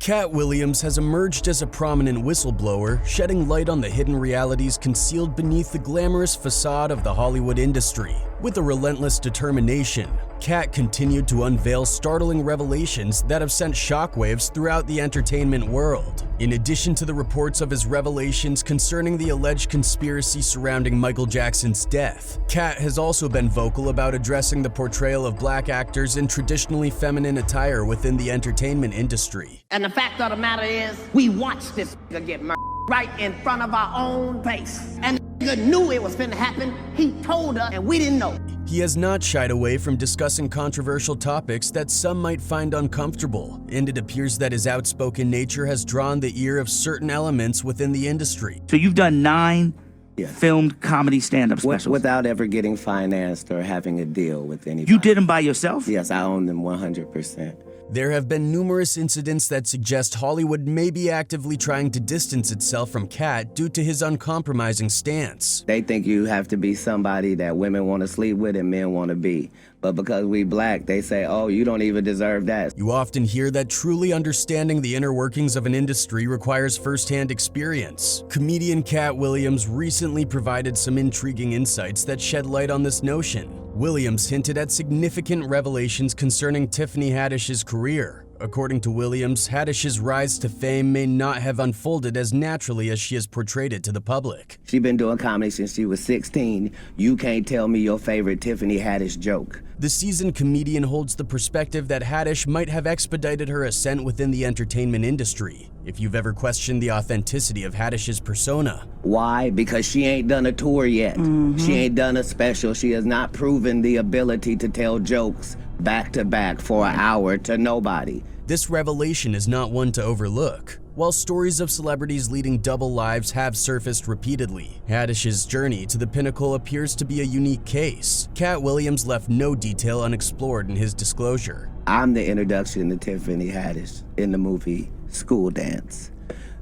Katt Williams has emerged as a prominent whistleblower, shedding light on the hidden realities concealed beneath the glamorous facade of the Hollywood industry. With a relentless determination, Katt continued to unveil startling revelations that have sent shockwaves throughout the entertainment world. In addition to the reports of his revelations concerning the alleged conspiracy surrounding Michael Jackson's death, Katt has also been vocal about addressing the portrayal of black actors in traditionally feminine attire within the entertainment industry. And the fact of the matter is, we watched this nigga get murdered right in front of our own face. And the nigga knew it was finna happen. He told us, and we didn't know. He has not shied away from discussing controversial topics that some might find uncomfortable, and it appears that his outspoken nature has drawn the ear of certain elements within the industry. So you've done 9 filmed comedy stand-up specials? Without ever getting financed or having a deal with anybody. You did them by yourself? Yes, I own them 100%. There have been numerous incidents that suggest Hollywood may be actively trying to distance itself from Katt due to his uncompromising stance. They think you have to be somebody that women want to sleep with and men want to be. But because we black, they say, oh, you don't even deserve that. You often hear that truly understanding the inner workings of an industry requires firsthand experience. Comedian Katt Williams recently provided some intriguing insights that shed light on this notion. Williams hinted at significant revelations concerning Tiffany Haddish's career. According to Williams, Haddish's rise to fame may not have unfolded as naturally as she has portrayed it to the public. She's been doing comedy since she was 16. You can't tell me your favorite Tiffany Haddish joke. The seasoned comedian holds the perspective that Haddish might have expedited her ascent within the entertainment industry. If you've ever questioned the authenticity of Haddish's persona. Why? Because she ain't done a tour yet. She ain't done a special. She has not proven the ability to tell jokes back to back for an hour to nobody. This revelation is not one to overlook. While stories of celebrities leading double lives have surfaced repeatedly, Haddish's journey to the pinnacle appears to be a unique case. Katt Williams left no detail unexplored in his disclosure. I'm the introduction to Tiffany Haddish in the movie School Dance.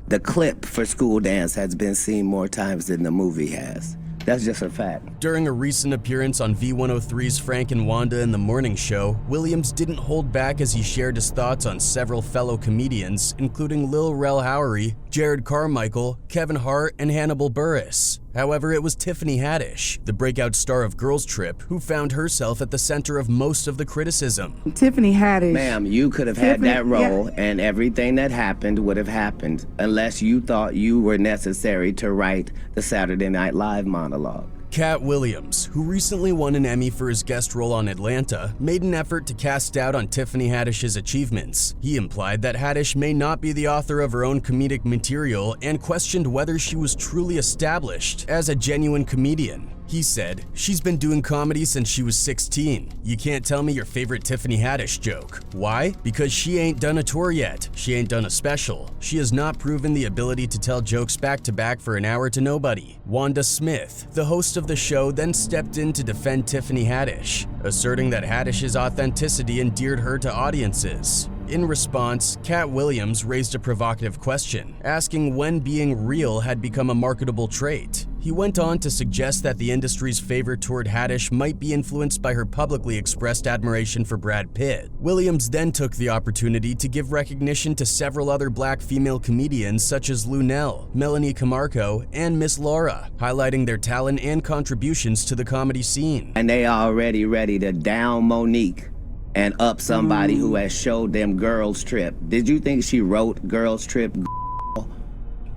The clip for School Dance has been seen more times than the movie has. That's just a fact. During a recent appearance on V103's Frank and Wanda in the Morning Show, Williams didn't hold back as he shared his thoughts on several fellow comedians, including Lil Rel Howery, Carmichael, Kevin Hart, and Hannibal Buress. However, it was Tiffany Haddish, the breakout star of Girls Trip, who found herself at the center of most of the criticism. Tiffany Haddish. Ma'am, you could have had that role and everything that happened would have happened unless you thought you were necessary to write the Saturday Night Live monologue. Katt Williams, who recently won an Emmy for his guest role on Atlanta, made an effort to cast doubt on Tiffany Haddish's achievements. He implied that Haddish may not be the author of her own comedic material and questioned whether she was truly established as a genuine comedian. He said, "She's been doing comedy since she was 16. You can't tell me your favorite Tiffany Haddish joke. Why? Because she ain't done a tour yet. She ain't done a special. She has not proven the ability to tell jokes back to back for an hour to nobody." Wanda Smith, the host of the show, then stepped in to defend Tiffany Haddish, asserting that Haddish's authenticity endeared her to audiences. In response, Katt Williams raised a provocative question, asking when being real had become a marketable trait. He went on to suggest that the industry's favor toward Haddish might be influenced by her publicly expressed admiration for Brad Pitt. Williams then took the opportunity to give recognition to several other black female comedians such as Lunel, Melanie Camarco, and Miss Laura, highlighting their talent and contributions to the comedy scene. And they already ready to down Monique and up somebody who has showed them Girls Trip. Did you think she wrote Girls Trip?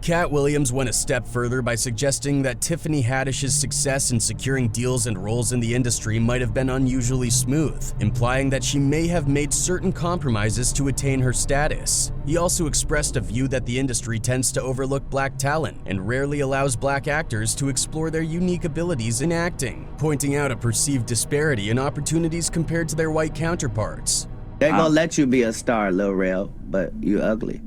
Katt Williams went a step further by suggesting that Tiffany Haddish's success in securing deals and roles in the industry might have been unusually smooth, implying that she may have made certain compromises to attain her status. He also expressed a view that the industry tends to overlook black talent and rarely allows black actors to explore their unique abilities in acting, pointing out a perceived disparity in opportunities compared to their white counterparts. They're gonna let you be a star, Lil Rel, but you ugly.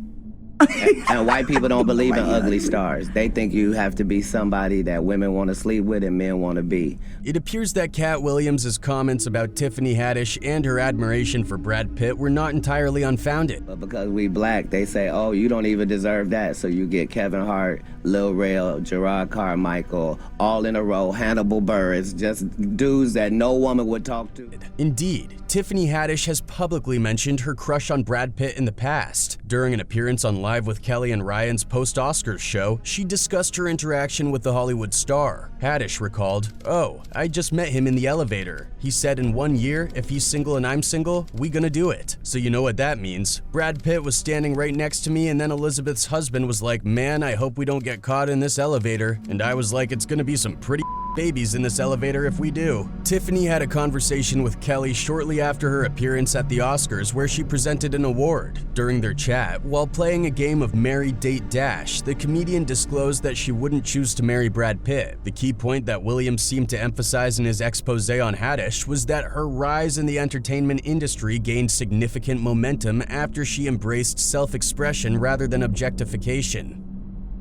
And white people don't believe in ugly stars. They think you have to be somebody that women want to sleep with and men want to be. It appears that Katt Williams' comments about Tiffany Haddish and her admiration for Brad Pitt were not entirely unfounded. But because we black, they say, oh, you don't even deserve that. So you get Kevin Hart, Lil Rel, Carmichael, all in a row, Hannibal Buress, just dudes that no woman would talk to. Indeed, Tiffany Haddish has publicly mentioned her crush on Brad Pitt in the past. During an appearance on Live with Kelly and Ryan's post-Oscars show, she discussed her interaction with the Hollywood star. Haddish recalled, "Oh, I just met him in the elevator. He said in 1 year, if he's single and I'm single, we gonna do it." So you know what that means. Brad Pitt was standing right next to me and then Elizabeth's husband was like, "Man, I hope we don't get caught in this elevator." And I was like, "It's gonna be some pretty babies in this elevator if we do." Tiffany had a conversation with Kelly shortly after her appearance at the Oscars where she presented an award. During their chat, while playing a game of Marry, Date, Dash, the comedian disclosed that she wouldn't choose to marry Brad Pitt. The key point that Williams seemed to emphasize in his expose on Haddish was that her rise in the entertainment industry gained significant momentum after she embraced self-expression rather than objectification.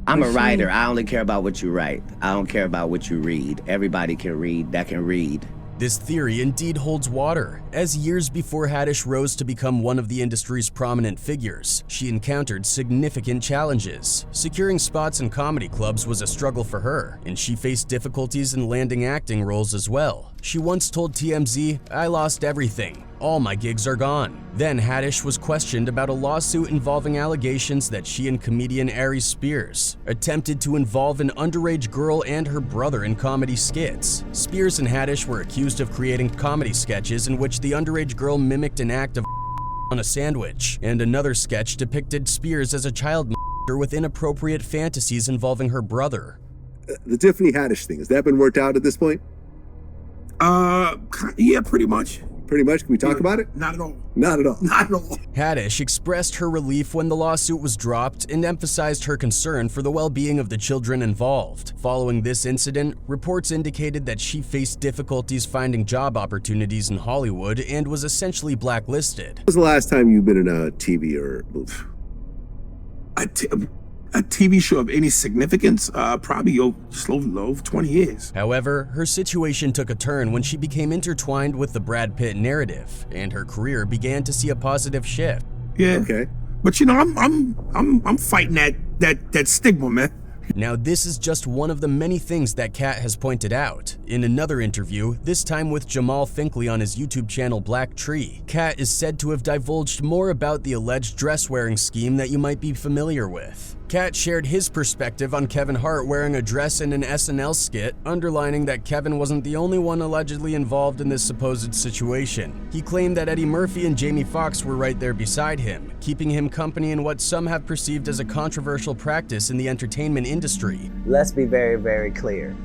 I'm a writer. I only care about what you write. I don't care about what you read. Everybody can read that can read. This theory indeed holds water, as years before Haddish rose to become one of the industry's prominent figures, she encountered significant challenges. Securing spots in comedy clubs was a struggle for her, and she faced difficulties in landing acting roles as well. She once told TMZ, "I lost everything. All my gigs are gone." Then Haddish was questioned about a lawsuit involving allegations that she and comedian Aries Spears attempted to involve an underage girl and her brother in comedy skits. Spears and Haddish were accused of creating comedy sketches in which the underage girl mimicked an act of on a sandwich, and another sketch depicted Spears as a child with inappropriate fantasies involving her brother. The Tiffany Haddish thing, has that been worked out at this point? Yeah, pretty much. Pretty much. Can we talk about it? Not at all. Not at all. Not at all. Haddish expressed her relief when the lawsuit was dropped and emphasized her concern for the well-being of the children involved. Following this incident, reports indicated that she faced difficulties finding job opportunities in Hollywood and was essentially blacklisted. When was the last time you've been in a TV or movie? A TV show of any significance, probably over 20 years. However, her situation took a turn when she became intertwined with the Brad Pitt narrative, and her career began to see a positive shift. Yeah. Okay. But you know, I'm fighting that stigma, man. Now, this is just one of the many things that Katt has pointed out. In another interview, this time with Jamal Finkley on his YouTube channel Black Tree, Katt is said to have divulged more about the alleged dress-wearing scheme that you might be familiar with. Katt shared his perspective on Kevin Hart wearing a dress in an SNL skit, underlining that Kevin wasn't the only one allegedly involved in this supposed situation. He claimed that Eddie Murphy and Jamie Foxx were right there beside him, keeping him company in what some have perceived as a controversial practice in the entertainment industry. Let's be very, very clear.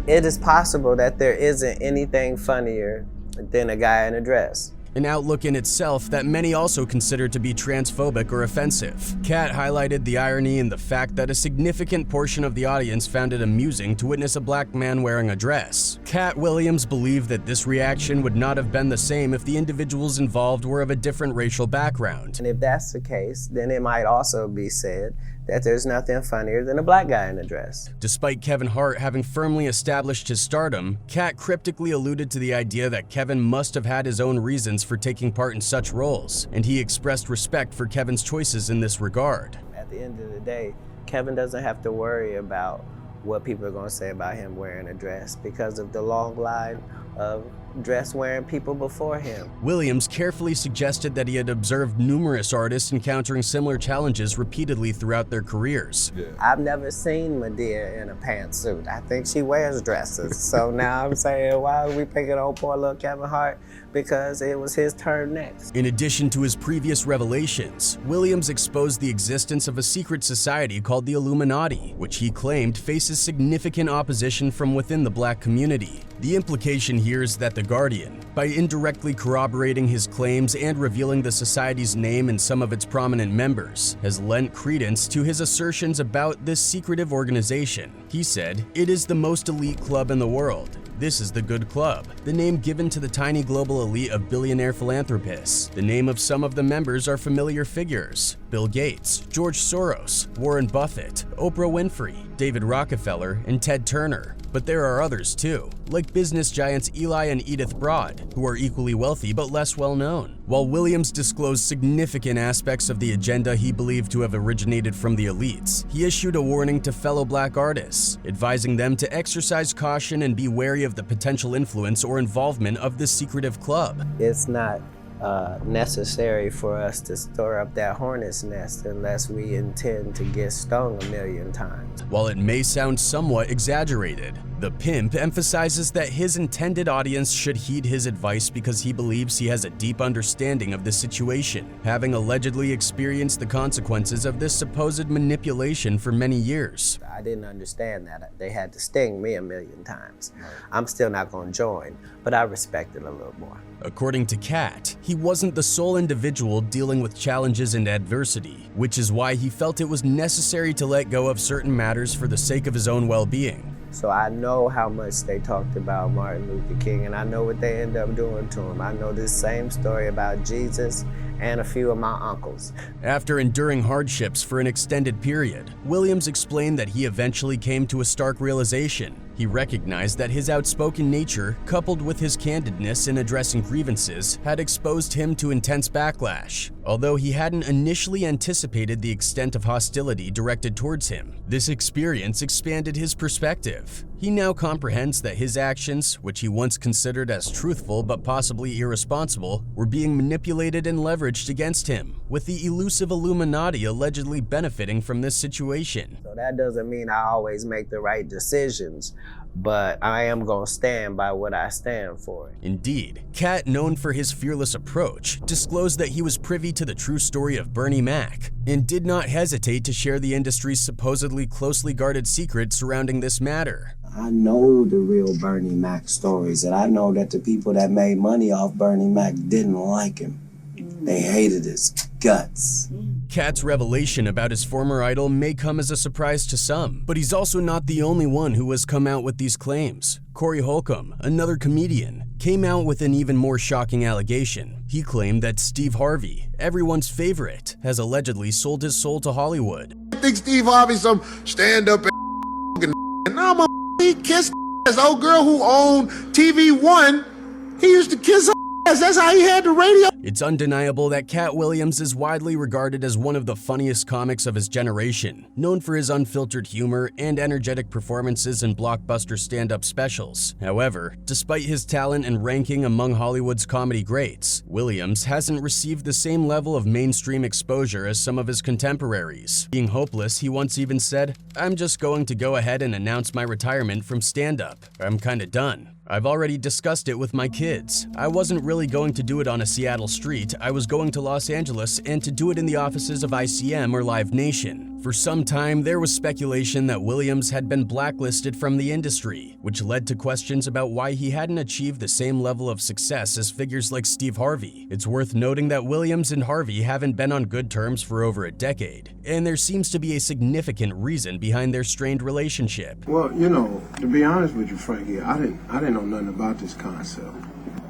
It is possible that there isn't anything funnier than a guy in a dress. An outlook in itself that many also consider to be transphobic or offensive. Katt highlighted the irony in the fact that a significant portion of the audience found it amusing to witness a black man wearing a dress. Katt Williams believed that this reaction would not have been the same if the individuals involved were of a different racial background. And if that's the case, then it might also be said that there's nothing funnier than a black guy in a dress. Despite Kevin Hart having firmly established his stardom, Katt cryptically alluded to the idea that Kevin must have had his own reasons for taking part in such roles, and he expressed respect for Kevin's choices in this regard. At the end of the day, Kevin doesn't have to worry about what people are going to say about him wearing a dress because of the long line of dress-wearing people before him. Williams carefully suggested that he had observed numerous artists encountering similar challenges repeatedly throughout their careers. I've never seen Madea in a pantsuit. I think she wears dresses. So now I'm saying, why are we picking on poor little Kevin Hart? Because it was his turn next. In addition to his previous revelations, Williams exposed the existence of a secret society called the Illuminati, which he claimed faces significant opposition from within the black community. The implication here is that The Guardian, by indirectly corroborating his claims and revealing the society's name and some of its prominent members, has lent credence to his assertions about this secretive organization. He said, "It is the most elite club in the world. This is the Good Club, the name given to the tiny global elite of billionaire philanthropists. The name of some of the members are familiar figures: Bill Gates, George Soros, Warren Buffett, Oprah Winfrey, David Rockefeller, and Ted Turner. But there are others too, like business giants Eli and Edith Broad, who are equally wealthy but less well known. While Williams disclosed significant aspects of the agenda he believed to have originated from the elites, he issued a warning to fellow black artists, advising them to exercise caution and be wary of the potential influence or involvement of this secretive club. It's not necessary for us to stir up that hornet's nest unless we intend to get stung a million times. While it may sound somewhat exaggerated, the pimp emphasizes that his intended audience should heed his advice because he believes he has a deep understanding of the situation, having allegedly experienced the consequences of this supposed manipulation for many years. I didn't understand that. They had to sting me a million times. I'm still not going to join, but I respect it a little more. According to Katt, he wasn't the sole individual dealing with challenges and adversity, which is why he felt it was necessary to let go of certain matters for the sake of his own well-being. So I know how much they talked about Martin Luther King, and I know what they end up doing to him. I know this same story about Jesus and a few of my uncles. After enduring hardships for an extended period, Williams explained that he eventually came to a stark realization. He recognized that his outspoken nature, coupled with his candidness in addressing grievances, had exposed him to intense backlash. Although he hadn't initially anticipated the extent of hostility directed towards him, this experience expanded his perspective. He now comprehends that his actions, which he once considered as truthful but possibly irresponsible, were being manipulated and leveraged against him, with the elusive Illuminati allegedly benefiting from this situation. So that doesn't mean I always make the right decisions, but I am going to stand by what I stand for. Indeed, Katt, known for his fearless approach, disclosed that he was privy to the true story of Bernie Mac and did not hesitate to share the industry's supposedly closely guarded secret surrounding this matter. I know the real Bernie Mac stories, and I know that the people that made money off Bernie Mac didn't like him. They hated his guts. Katt's revelation about his former idol may come as a surprise to some, but he's also not the only one who has come out with these claims. Corey Holcomb, another comedian, came out with an even more shocking allegation. He claimed that Steve Harvey, everyone's favorite, has allegedly sold his soul to Hollywood. I think Steve Harvey's some stand-up and nah, he kissed his old girl who owned TV One. He used to kiss her. That's how he had the radio. It's undeniable that Katt Williams is widely regarded as one of the funniest comics of his generation, known for his unfiltered humor and energetic performances in blockbuster stand-up specials. However, despite his talent and ranking among Hollywood's comedy greats, Williams hasn't received the same level of mainstream exposure as some of his contemporaries. Being hopeless, he once even said, "I'm just going to go ahead and announce my retirement from stand-up. I'm kinda done. I've already discussed it with my kids. I wasn't really going to do it on a Seattle street. I was going to Los Angeles and to do it in the offices of ICM or Live Nation." For some time, there was speculation that Williams had been blacklisted from the industry, which led to questions about why he hadn't achieved the same level of success as figures like Steve Harvey. It's worth noting that Williams and Harvey haven't been on good terms for over a decade, and there seems to be a significant reason behind their strained relationship. Well, you know, to be honest with you, Frankie, I didn't know nothing about this concept.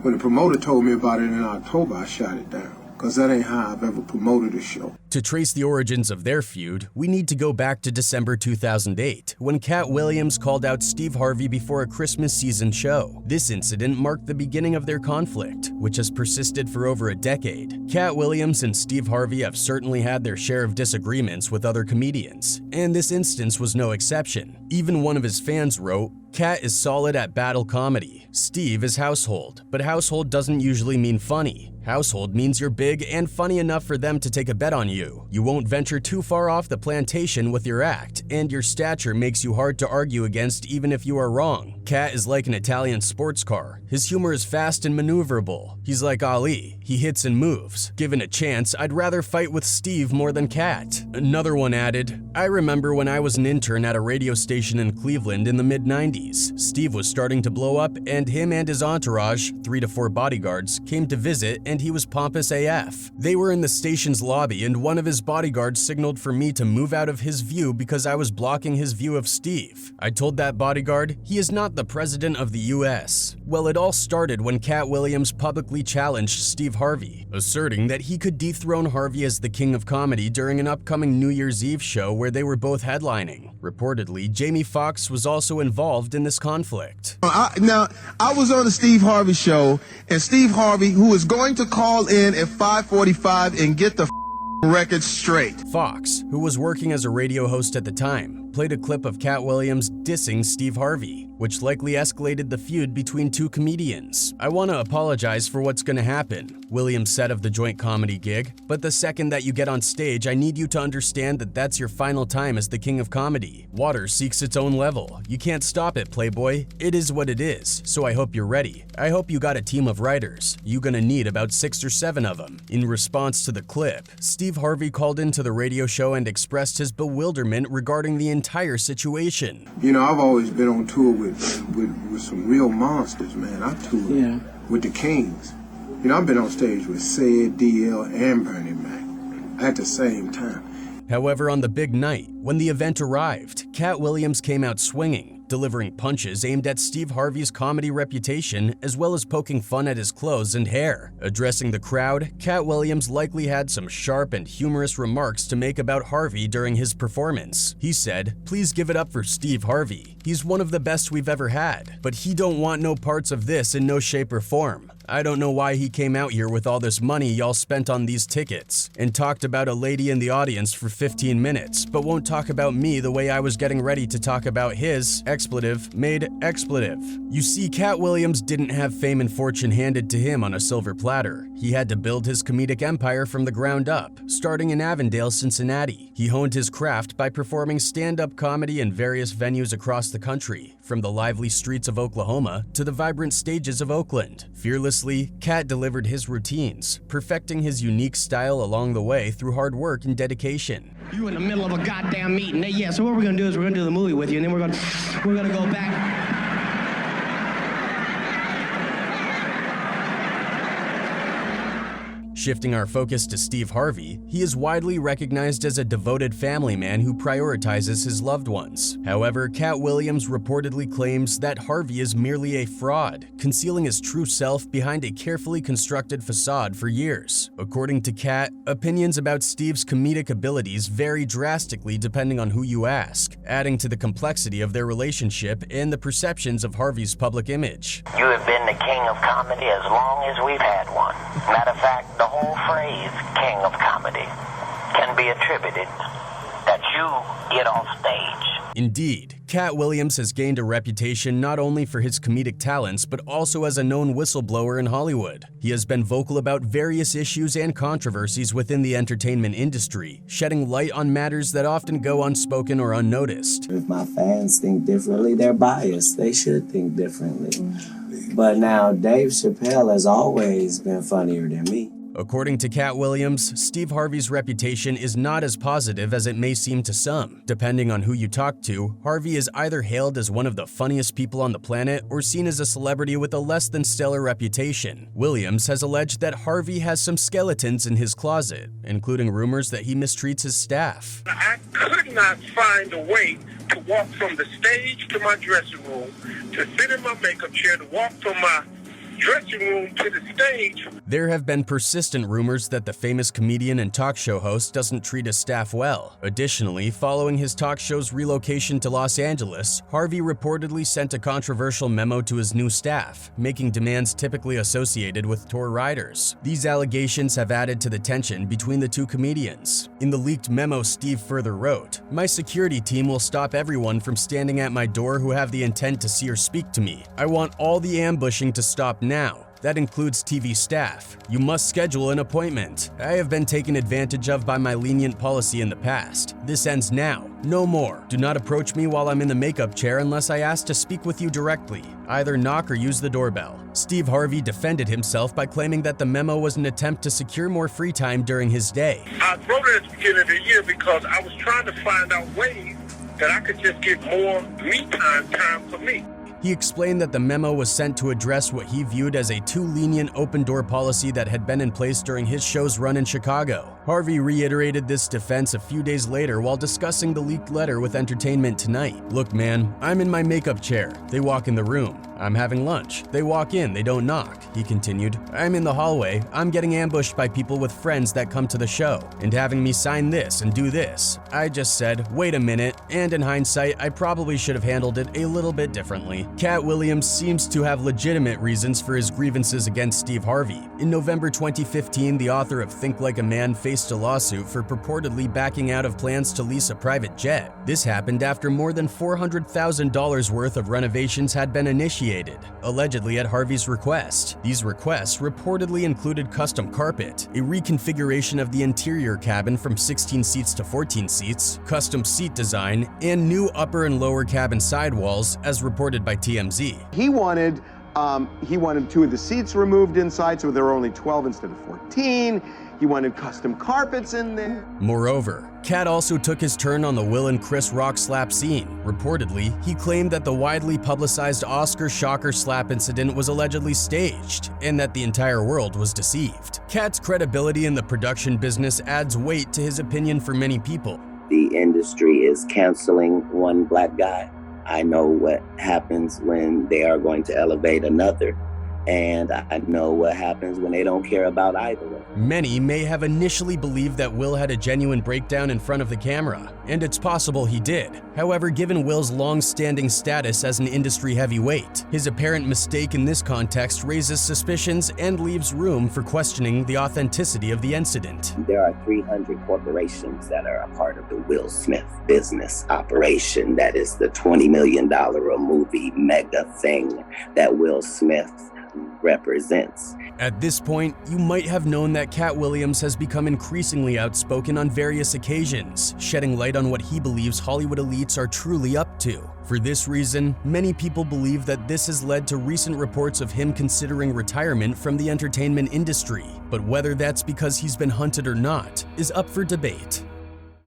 When the promoter told me about it in October, I shot it down. Because that ain't how I've ever promoted a show. To trace the origins of their feud, we need to go back to December 2008, when Katt Williams called out Steve Harvey before a Christmas season show. This incident marked the beginning of their conflict, which has persisted for over a decade. Katt Williams and Steve Harvey have certainly had their share of disagreements with other comedians, and this instance was no exception. Even one of his fans wrote, "Katt is solid at battle comedy. Steve is household, but household doesn't usually mean funny. Household means you're big and funny enough for them to take a bet on you. You won't venture too far off the plantation with your act, and your stature makes you hard to argue against even if you are wrong. Katt is like an Italian sports car. His humor is fast and maneuverable. He's like Ali. He hits and moves. Given a chance, I'd rather fight with Steve more than Katt." Another one added, I remember when I was an intern at a radio station in Cleveland in the mid-90s. Steve was starting to blow up, and him and his entourage, 3 to 4 bodyguards, came to visit, and he was pompous AF. They were in the station's lobby, and one of his bodyguards signaled for me to move out of his view because I was blocking his view of Steve. I told that bodyguard, he is not the president of the US. Well, it all started when Katt Williams publicly challenged Steve Harvey, asserting that he could dethrone Harvey as the king of comedy during an upcoming New Year's Eve show where they were both headlining. Reportedly, Jamie Foxx was also involved in this conflict. I was on the Steve Harvey show, and Steve Harvey, who is going to call in at 5:45 and get the record straight. Fox, who was working as a radio host at the time, played a clip of Katt Williams dissing Steve Harvey, which likely escalated the feud between two comedians. I want to apologize for what's going to happen, Williams said of the joint comedy gig, but the second that you get on stage, I need you to understand that that's your final time as the king of comedy. Water seeks its own level. You can't stop it, Playboy. It is what it is, so I hope you're ready. I hope you got a team of writers. You're gonna need about 6 or 7 of them. In response to the clip, Steve Harvey called into the radio show and expressed his bewilderment regarding the entire situation. You know, I've always been on tour with some real monsters, man. I toured with the Kings. You know, I've been on stage with Sid, DL, and Bernie Mac at the same time. However, on the big night, when the event arrived, Katt Williams came out swinging, delivering punches aimed at Steve Harvey's comedy reputation as well as poking fun at his clothes and hair. Addressing the crowd, Katt Williams likely had some sharp and humorous remarks to make about Harvey during his performance. He said, "Please give it up for Steve Harvey. He's one of the best we've ever had, but he don't want no parts of this in no shape or form. I don't know why he came out here with all this money y'all spent on these tickets," and talked about a lady in the audience for 15 minutes, but won't talk about me the way I was getting ready to talk about his made expletive. You see, Katt Williams didn't have fame and fortune handed to him on a silver platter. He had to build his comedic empire from the ground up, starting in Avondale, Cincinnati. He honed his craft by performing stand-up comedy in various venues across the country, from the lively streets of Oklahoma to the vibrant stages of Oakland. Fearlessly, Katt delivered his routines, perfecting his unique style along the way through hard work and dedication. You in the middle of a goddamn meeting. Yeah, so what we're gonna do is we're gonna do the movie with you, and then we're gonna go back. Shifting our focus to Steve Harvey, he is widely recognized as a devoted family man who prioritizes his loved ones. However, Katt Williams reportedly claims that Harvey is merely a fraud, concealing his true self behind a carefully constructed facade for years. According to Katt, opinions about Steve's comedic abilities vary drastically depending on who you ask, adding to the complexity of their relationship and the perceptions of Harvey's public image. You have been the king of comedy as long as we've had one. Matter of fact, the whole phrase, king of comedy, can be attributed that you get off stage. Indeed, Katt Williams has gained a reputation not only for his comedic talents, but also as a known whistleblower in Hollywood. He has been vocal about various issues and controversies within the entertainment industry, shedding light on matters that often go unspoken or unnoticed. If my fans think differently, they're biased. They should think differently. But now, Dave Chappelle has always been funnier than me. According to Katt Williams, Steve Harvey's reputation is not as positive as it may seem to some. Depending on who you talk to, Harvey is either hailed as one of the funniest people on the planet or seen as a celebrity with a less than stellar reputation. Williams has alleged that Harvey has some skeletons in his closet, including rumors that he mistreats his staff. I could not find a way to walk from the stage to my dressing room, to sit in my makeup chair, to walk from my dressing room to the stage. There have been persistent rumors that the famous comedian and talk show host doesn't treat his staff well. Additionally, following his talk show's relocation to Los Angeles, Harvey reportedly sent a controversial memo to his new staff, making demands typically associated with tour riders. These allegations have added to the tension between the two comedians. In the leaked memo, Steve further wrote, "My security team will stop everyone from standing at my door who have the intent to see or speak to me. I want all the ambushing to stop now. That includes TV staff. You must schedule an appointment. I have been taken advantage of by my lenient policy in the past. This ends now. No more. Do not approach me while I'm in the makeup chair unless I ask to speak with you directly. Either knock or use the doorbell. Steve Harvey defended himself by claiming that the memo was an attempt to secure more free time during his day. I wrote it at the beginning of the year because I was trying to find out ways that I could just get more me time for me. He explained that the memo was sent to address what he viewed as a too lenient open-door policy that had been in place during his show's run in Chicago. Harvey reiterated this defense a few days later while discussing the leaked letter with Entertainment Tonight. "Look, man, I'm in my makeup chair. They walk in the room. I'm having lunch. They walk in, they don't knock," he continued. "I'm in the hallway. I'm getting ambushed by people with friends that come to the show and having me sign this and do this. I just said, wait a minute, and in hindsight, I probably should have handled it a little bit differently." Katt Williams seems to have legitimate reasons for his grievances against Steve Harvey. In November 2015, the author of Think Like a Man faced a lawsuit for purportedly backing out of plans to lease a private jet. This happened after more than $400,000 worth of renovations had been initiated, allegedly at Harvey's request. These requests reportedly included custom carpet, a reconfiguration of the interior cabin from 16 seats to 14 seats, custom seat design, and new upper and lower cabin sidewalls, as reported by TMZ. He wanted 2 of the seats removed inside, so there were only 12 instead of 14. He wanted custom carpets in there. Moreover, Katt also took his turn on the Will and Chris Rock slap scene. Reportedly, he claimed that the widely publicized Oscar shocker slap incident was allegedly staged and that the entire world was deceived. Katt's credibility in the production business adds weight to his opinion for many people. The industry is canceling one black guy. I know what happens when they are going to elevate another, and I know what happens when they don't care about either one. Many may have initially believed that Will had a genuine breakdown in front of the camera, and it's possible he did. However, given Will's long-standing status as an industry heavyweight, his apparent mistake in this context raises suspicions and leaves room for questioning the authenticity of the incident. There are 300 corporations that are a part of the Will Smith business operation. That is the $20 million a movie mega thing that Will Smith represents. At this point, you might have known that Katt Williams has become increasingly outspoken on various occasions, shedding light on what he believes Hollywood elites are truly up to. For this reason, many people believe that this has led to recent reports of him considering retirement from the entertainment industry. But whether that's because he's been hunted or not is up for debate.